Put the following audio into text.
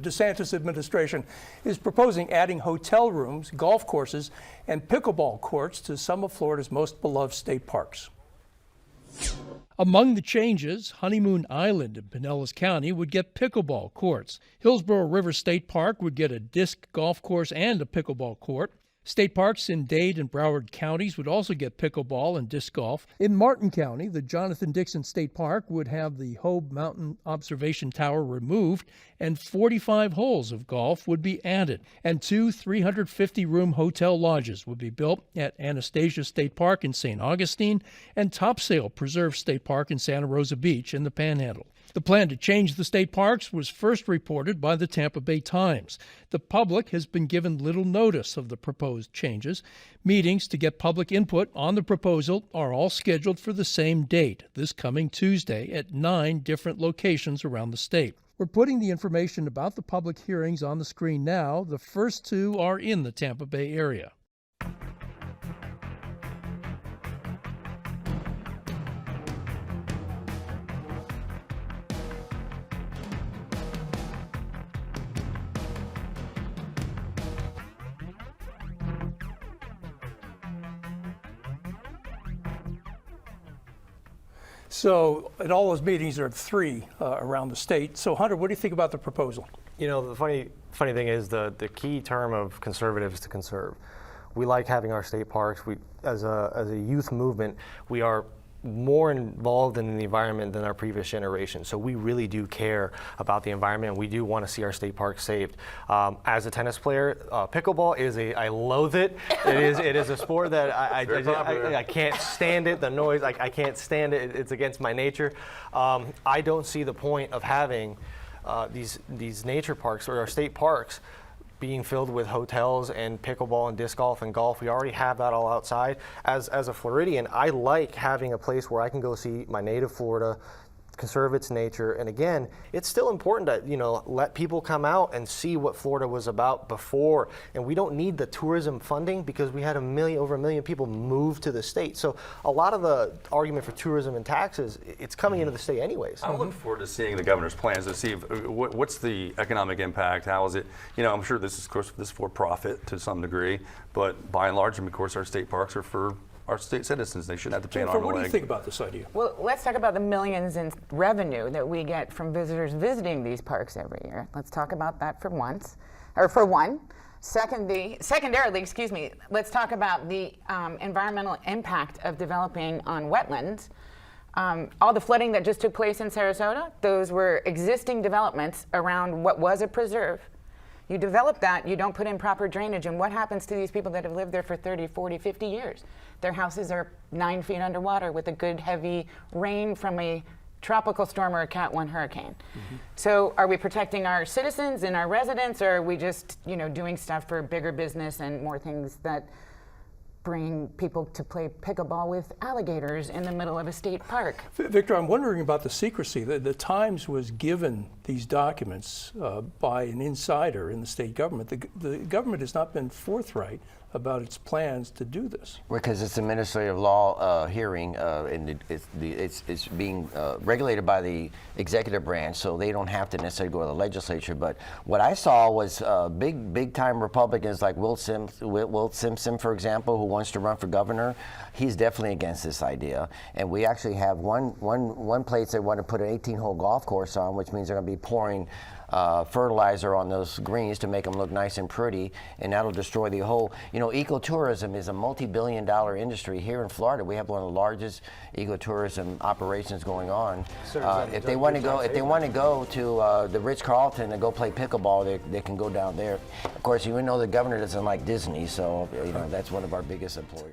DeSantis administration is proposing adding hotel rooms, golf courses, and pickleball courts to some of Florida's most beloved state parks. Among the changes, Honeymoon Island in Pinellas County would get pickleball courts. Hillsborough River State Park would get a disc golf course and a pickleball court. State parks in Dade and Broward counties would also get pickleball and disc golf. In Martin County, the Jonathan Dixon State Park would have the Hobe Mountain Observation Tower removed, and 45 holes of golf would be added. And 2 350-room hotel lodges would be built at Anastasia State Park in St. Augustine and Topsail Preserve State Park in Santa Rosa Beach in the Panhandle. The plan to change the state parks was first reported by the Tampa Bay Times. The public has been given little notice of the proposed changes. Meetings to get public input on the proposal are all scheduled for the same date, this coming Tuesday, at 9 different locations around the state. We're putting the information about the public hearings on the screen now. The first 2 are in the Tampa Bay area. So at all those meetings, there are 3 around the state. So Hunter, what do you think about the proposal? You know, the funny thing is the key term of conservative is to conserve. We like having our state parks. We, as a youth movement, we are more involved in the environment than our previous generation. So we really do care about the environment, and we do want to see our state parks saved. As a tennis player, pickleball is I loathe it. It is a sport that I can't stand it. The noise, I can't stand it. It's against my nature. I don't see the point of having these nature parks or our state parks being filled with hotels and pickleball and disc golf and golf. We already have that all outside. As a Floridian, I like having a place where I can go see my native Florida, conserve its nature. And again, it's still important to, you know, let people come out and see what Florida was about before. And we don't need the tourism funding because we had over a million people move to the state. So a lot of the argument for tourism and taxes, it's coming into the state anyways. I look forward to seeing the governor's plans to see what's the economic impact. How is it? You know, I'm sure this is, of course, this for profit to some degree, but by and large, of course, our state parks are for our state citizens. They shouldn't have to pay an arm and a leg. What do you think about this idea? Well, let's talk about the millions in revenue that we get from visitors visiting these parks every year. Let's talk about that for one. Secondarily, let's talk about the environmental impact of developing on wetlands. All the flooding that just took place in Sarasota, those were existing developments around what was a preserve. You develop that, you don't put in proper drainage, and what happens to these people that have lived there for 30, 40, 50 years? Their houses are 9 feet underwater with a good heavy rain from a tropical storm or a Cat 1 hurricane. Mm-hmm. So are we protecting our citizens and our residents, or are we just, you know, doing stuff for bigger business and more things that bring people to play pickleball with alligators in the middle of a state park? Victor, I'm wondering about the secrecy. The Times was given these documents by an insider in the state government. The government has not been forthright about its plans to do this. Because it's a administrative law hearing, and it's being regulated by the executive branch, so they don't have to necessarily go to the legislature. But what I saw was big time Republicans like Will Simpson, for example, who wants to run for governor. He's definitely against this idea. And we actually have one place they want to put an 18-hole golf course on, which means they're going to be pouring fertilizer on those greens to make them look nice and pretty, and that'll destroy the whole. You know, ecotourism is a multi-billion-dollar industry here in Florida. We have one of the largest ecotourism operations going on. If they want to go to the Ritz-Carlton and go play pickleball, they can go down there. Of course, you know the governor doesn't like Disney, so you know that's one of our biggest employers.